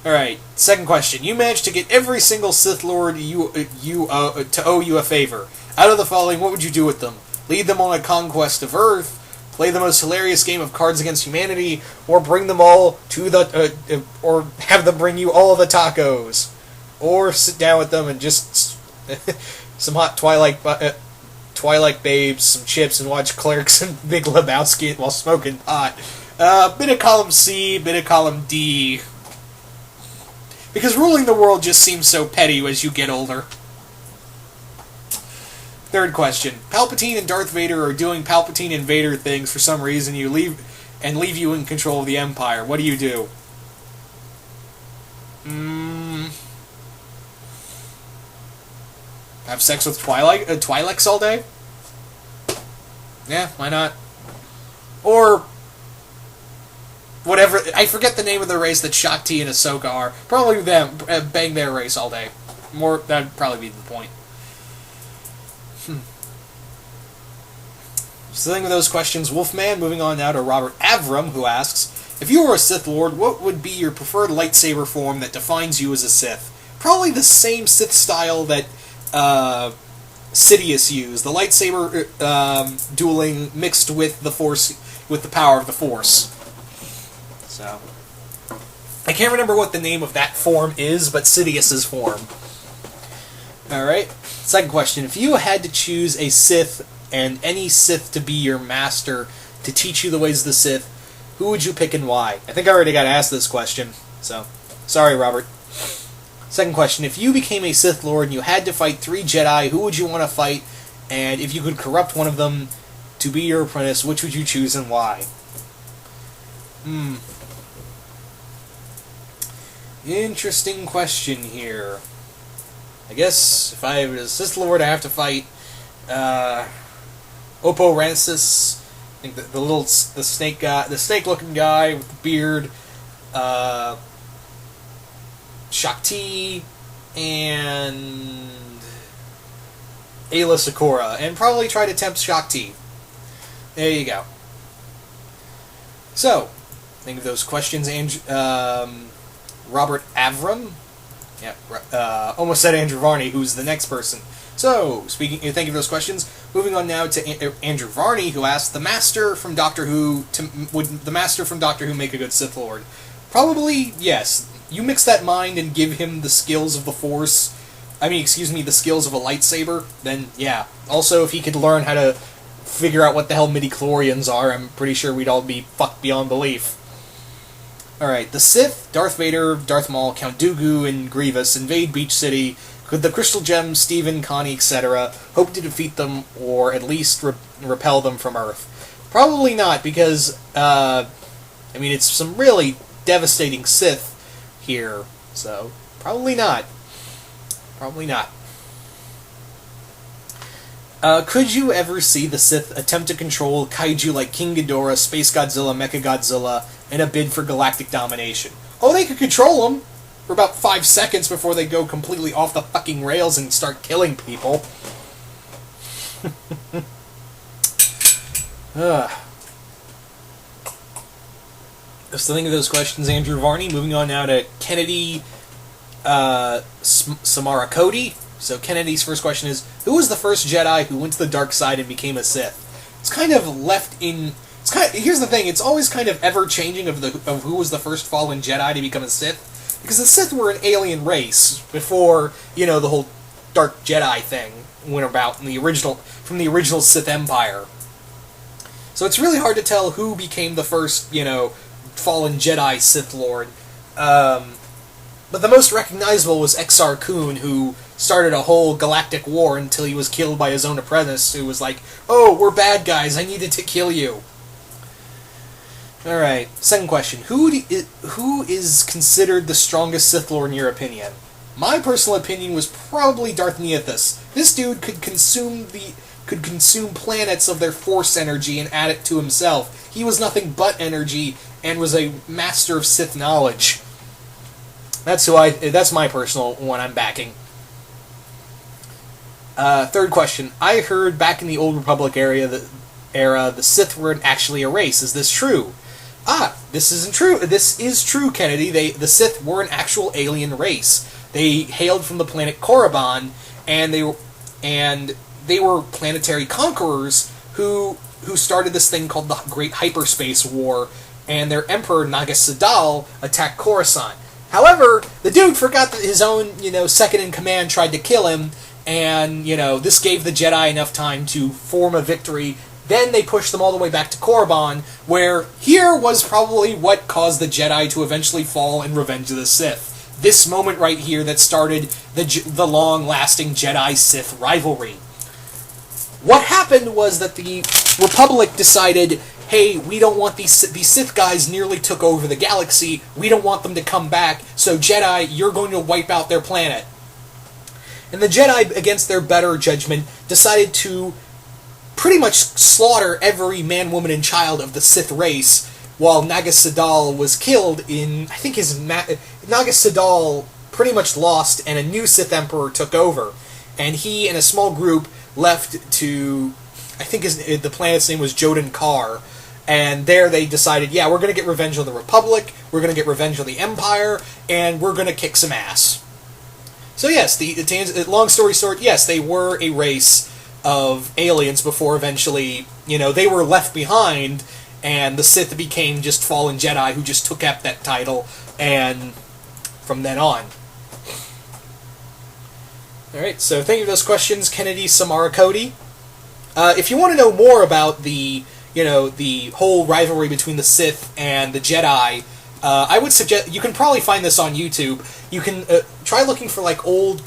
Alright, second question. You managed to get every single Sith Lord to owe you a favor. Out of the following, what would you do with them? Lead them on a conquest of Earth, play the most hilarious game of Cards Against Humanity, or bring them all to the... or have them bring you all the tacos. Or sit down with them and just... some hot Twilight babes, some chips, and watch Clerks and Big Lebowski while smoking pot. Bit of column C, bit of column D. Because ruling the world just seems so petty as you get older. Third question. Palpatine and Darth Vader are doing Palpatine and Vader things for some reason. Leave you in control of the Empire. What do you do? Have sex with Twi'leks all day? Yeah, why not? Or whatever, I forget the name of the race that Shakti and Ahsoka are. Probably them, bang their race all day. That'd probably be the point. So the thing with those questions, Wolfman. Moving on now to Robert Avram, who asks, if you were a Sith Lord, what would be your preferred lightsaber form that defines you as a Sith? Probably the same Sith style that Sidious used. The lightsaber dueling mixed with the Force, with the power of the Force. So, I can't remember what the name of that form is, but Sidious's form. Alright, second question. If you had to choose a Sith and any Sith to be your master to teach you the ways of the Sith, who would you pick and why? I think I already got asked this question, so sorry, Robert. Second question. If you became a Sith Lord and you had to fight 3 Jedi, who would you want to fight? And if you could corrupt one of them to be your apprentice, which would you choose and why? Interesting question here. I guess if I was a Sith Lord, I have to fight Oppo Rancisis. I think the snake guy, the snake-looking guy with the beard, Shakti, and Ayla Secura, and probably try to tempt Shakti. There you go. So, think of those questions, Robert Avram. Yeah, almost said Andrew Varney, who's the next person. So, thank you for those questions. Moving on now to Andrew Varney, who asked, would the Master from Doctor Who make a good Sith Lord? Probably, yes. You mix that mind and give him the skills of the Force, the skills of a lightsaber, then yeah. Also, if he could learn how to figure out what the hell midi-chlorians are, I'm pretty sure we'd all be fucked beyond belief. Alright, the Sith, Darth Vader, Darth Maul, Count Dooku, and Grievous invade Beach City. Could the Crystal Gems, Stephen, Connie, etc. hope to defeat them, or at least repel them from Earth? Probably not, because, it's some really devastating Sith here, so probably not. Probably not. Could you ever see the Sith attempt to control kaiju like King Ghidorah, Space Godzilla, Mechagodzilla, in a bid for galactic domination? Oh, they could control them for about 5 seconds before they go completely off the fucking rails and start killing people. Just think of those questions, Andrew Varney. Moving on now to Kennedy Samara Cody. So Kennedy's first question is, who was the first Jedi who went to the dark side and became a Sith? It's kind of left in... here's the thing, it's always kind of ever-changing of who was the first fallen Jedi to become a Sith. Because the Sith were an alien race before, the whole Dark Jedi thing went about from the original Sith Empire. So it's really hard to tell who became the first, fallen Jedi Sith Lord. But the most recognizable was Exar Kun, who started a whole galactic war until he was killed by his own apprentice, who was like, oh, we're bad guys, I needed to kill you. Alright, second question. Who is considered the strongest Sith Lord in your opinion? My personal opinion was probably Darth Neothas. This dude could consume planets of their Force energy and add it to himself. He was nothing but energy and was a master of Sith knowledge. That's my personal one I'm backing. Third question. I heard back in the Old Republic era, the Sith weren't actually a race. Is this true? This isn't true. This is true, Kennedy. The Sith were an actual alien race. They hailed from the planet Korriban, and they were planetary conquerors who started this thing called the Great Hyperspace War, and their emperor Naga Sadal attacked Coruscant. However, the dude forgot that his own, second in command tried to kill him, and, this gave the Jedi enough time to form a victory. Then they pushed them all the way back to Korriban, where here was probably what caused the Jedi to eventually fall in Revenge of the Sith. This moment right here that started the long-lasting Jedi-Sith rivalry. What happened was that the Republic decided, hey, we don't want these Sith guys nearly took over the galaxy, we don't want them to come back, so Jedi, you're going to wipe out their planet. And the Jedi, against their better judgment, decided to pretty much slaughter every man, woman, and child of the Sith race, while Naga Sadal was killed in, I think Naga Sadal pretty much lost, and a new Sith Emperor took over. And he and a small group left to, I think the planet's name was Jodan Kar, and there they decided, yeah, we're going to get revenge on the Republic, we're going to get revenge on the Empire, and we're going to kick some ass. So yes, long story short, yes, they were a race of aliens before eventually, they were left behind, and the Sith became just fallen Jedi who just took up that title, and from then on. Alright, so thank you for those questions, Kennedy, Samara, Cody. If you want to know more about the whole rivalry between the Sith and the Jedi, I would suggest, you can probably find this on YouTube. You can try looking for old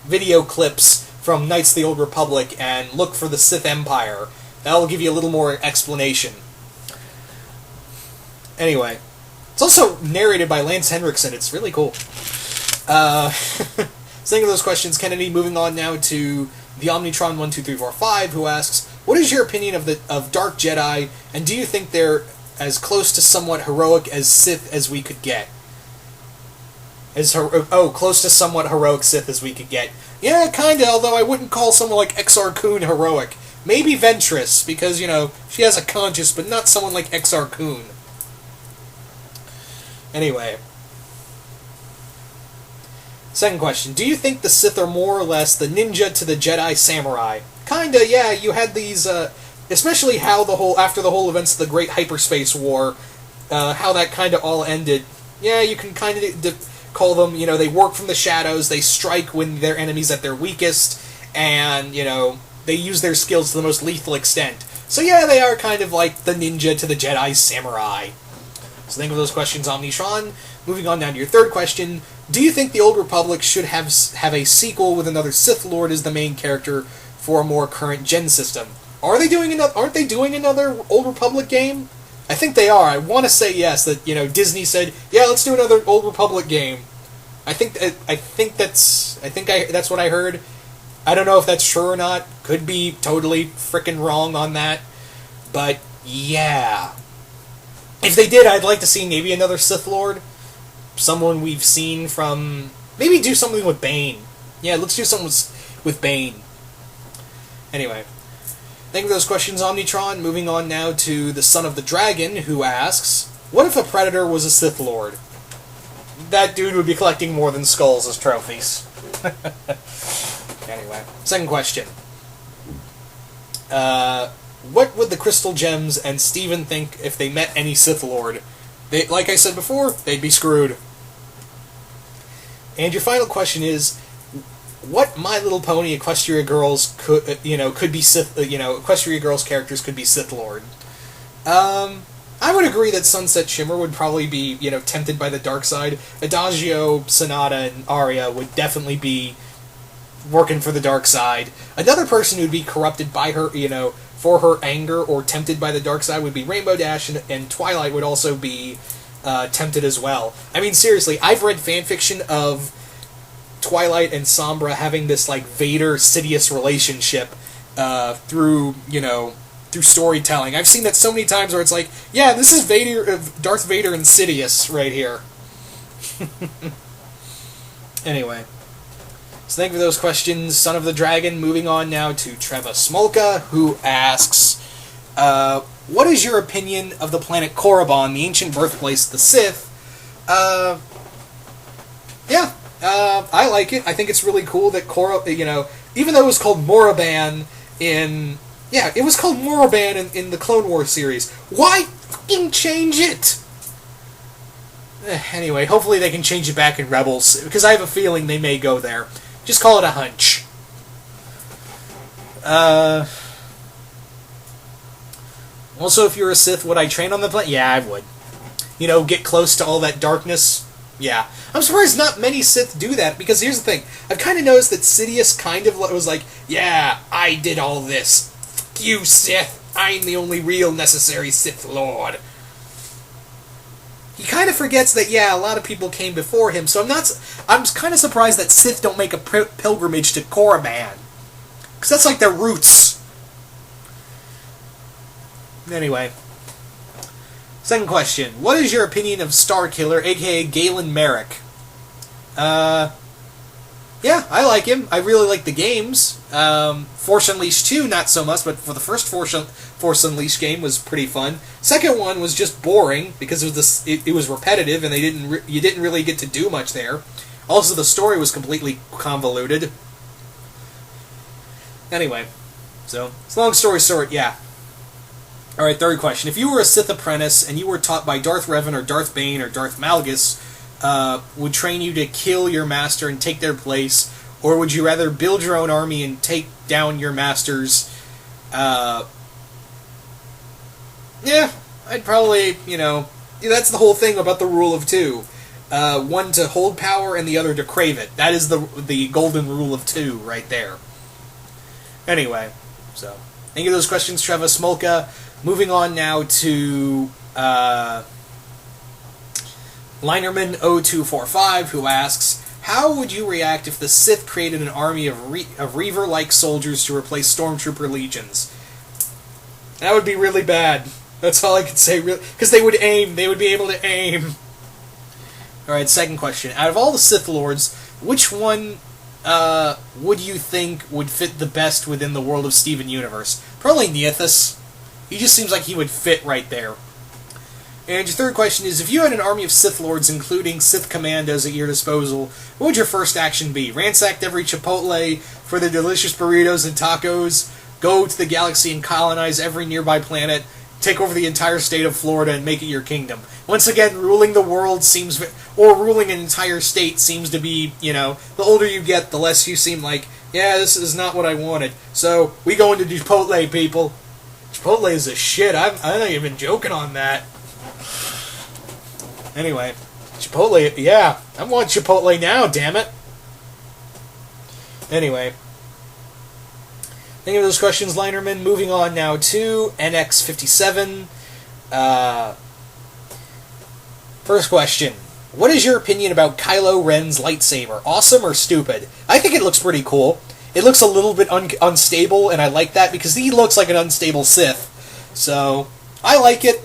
video clips from Knights of the Old Republic and look for the Sith Empire. That'll give you a little more explanation. Anyway, it's also narrated by Lance Henriksen. It's really cool. Thinking of those questions, Kennedy. Moving on now to the Omnitron12345, who asks, "What is your opinion of Dark Jedi, and do you think they're as close to somewhat heroic as Sith as we could get?" Close to somewhat heroic Sith as we could get. Yeah, kinda, although I wouldn't call someone like Exar Kun heroic. Maybe Ventress, because, she has a conscience, but not someone like Exar Kun. Anyway. Second question. Do you think the Sith are more or less the ninja to the Jedi samurai? Kinda, yeah, you had these, especially after the whole events of the Great Hyperspace War, how that kinda all ended. Yeah, you can kinda call them, they work from the shadows, they strike when their enemies at their weakest, and, they use their skills to the most lethal extent. So yeah, they are kind of like the ninja to the Jedi samurai. So think of those questions, Omnitron. Moving on now to your third question. Do you think the Old Republic should have a sequel with another Sith Lord as the main character for a more current gen system? Aren't they doing another Old Republic game? I think they are. I want to say yes, that, Disney said, yeah, let's do another Old Republic game. I think that's what I heard. I don't know if that's true or not. Could be totally frickin' wrong on that. But, yeah. If they did, I'd like to see maybe another Sith Lord. Someone we've seen from... Maybe do something with Bane. Yeah, let's do something with Bane. Anyway. Thank you for those questions, Omnitron. Moving on now to the Son of the Dragon, who asks, what if a Predator was a Sith Lord? That dude would be collecting more than skulls as trophies. Anyway, second question. What would the Crystal Gems and Steven think if they met any Sith Lord? Like I said before, they'd be screwed. And your final question is, what My Little Pony Equestria Girls could be Sith, Equestria Girls characters could be Sith Lord. I would agree that Sunset Shimmer would probably be, tempted by the dark side. Adagio, Sonata, and Arya would definitely be working for the dark side. Another person who'd be corrupted by her, for her anger or tempted by the dark side would be Rainbow Dash, and Twilight would also be tempted as well. I mean, seriously, I've read fanfiction of Twilight and Sombra having this, Vader-Sidious relationship through storytelling. I've seen that so many times where it's like, yeah, this is Darth Vader and Sidious right here. Anyway. So thank you for those questions, Son of the Dragon. Moving on now to Treva Smolka, who asks, what is your opinion of the planet Korriban, the ancient birthplace of the Sith? I like it. I think it's really cool that even though it was called Moraban it was called Moraban in the Clone Wars series. Why fucking change it? Anyway, hopefully they can change it back in Rebels, because I have a feeling they may go there. Just call it a hunch. Also, if you're a Sith, would I train on the planet? Yeah, I would. Get close to all that darkness. Yeah. I'm surprised not many Sith do that, because here's the thing. I've kind of noticed that Sidious kind of was like, yeah, I did all this. Fuck you, Sith. I'm the only real necessary Sith Lord. He kind of forgets that, a lot of people came before him, so I'm kind of surprised that Sith don't make a pilgrimage to Korriban. Because that's like their roots. Anyway. Second question. What is your opinion of Starkiller, aka Galen Merrick? Yeah, I like him. I really like the games. Force Unleashed 2, not so much, but for the first Force Unleashed game was pretty fun. Second one was just boring, because it was repetitive, and you didn't really get to do much there. Also, the story was completely convoluted. Anyway, so, it's a long story short, yeah. Alright, third question. If you were a Sith apprentice, and you were taught by Darth Revan or Darth Bane or Darth Malgus, would train you to kill your master and take their place, or would you rather build your own army and take down your masters? I'd probably, that's the whole thing about the rule of two. One to hold power and the other to crave it. That is the golden rule of two right there. Anyway, so, thank you for those questions, Trevor Smolka. Moving on now to Linerman0245, who asks, how would you react if the Sith created an army of Reaver-like soldiers to replace Stormtrooper legions? That would be really bad. That's all I can say, because they would aim. They would be able to aim. Alright, second question. Out of all the Sith Lords, which one would you think would fit the best within the world of Steven Universe? Probably Neithus. He just seems like he would fit right there. And your third question is, if you had an army of Sith Lords, including Sith Commandos at your disposal, what would your first action be? Ransack every Chipotle for the delicious burritos and tacos, go to the galaxy and colonize every nearby planet, take over the entire state of Florida and make it your kingdom. Once again, ruling the world or ruling an entire state seems to be, the older you get, the less you seem like, this is not what I wanted. So, we go into Chipotle, people. Chipotle is a shit. I'm not even joking on that. Anyway, Chipotle, I want Chipotle now, damn it. Anyway. Thank you for those questions, Linerman. Moving on now to NX57. First question. What is your opinion about Kylo Ren's lightsaber? Awesome or stupid? I think it looks pretty cool. It looks a little bit unstable, and I like that because he looks like an unstable Sith. So, I like it.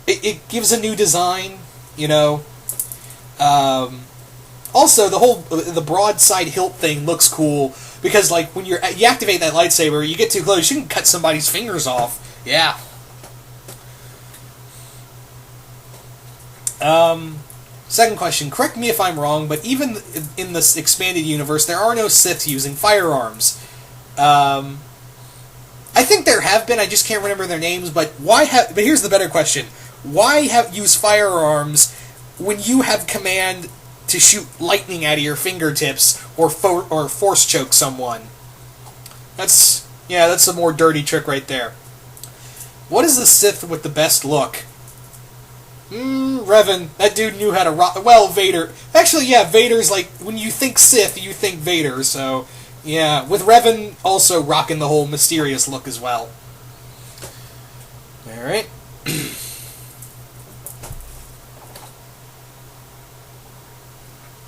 It gives a new design, Also, the broadside hilt thing looks cool because, like, when you activate that lightsaber, you get too close, you can cut somebody's fingers off. Yeah. Second question. Correct me if I'm wrong, but even in this expanded universe, there are no Sith using firearms. I think there have been. I just can't remember their names. But But here's the better question: why use firearms when you have command to shoot lightning out of your fingertips or force choke someone? That's a more dirty trick right there. What is the Sith with the best look? Revan. That dude knew how to rock. Well, Vader. Actually, Vader's like, when you think Sith, you think Vader, so, with Revan also rocking the whole mysterious look as well. Alright.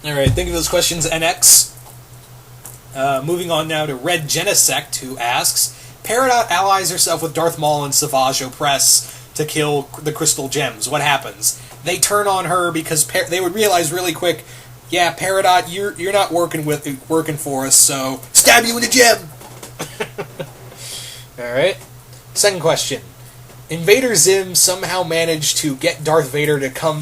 Alright, thank you for those questions, NX. Moving on now to Red Genesect, who asks, Peridot allies herself with Darth Maul and Savage Opress to kill the crystal gems. What happens? They turn on her because they would realize really quick, Peridot, you're not working for us, so stab you in the gem. All right. Second question: Invader Zim somehow managed to get Darth Vader to come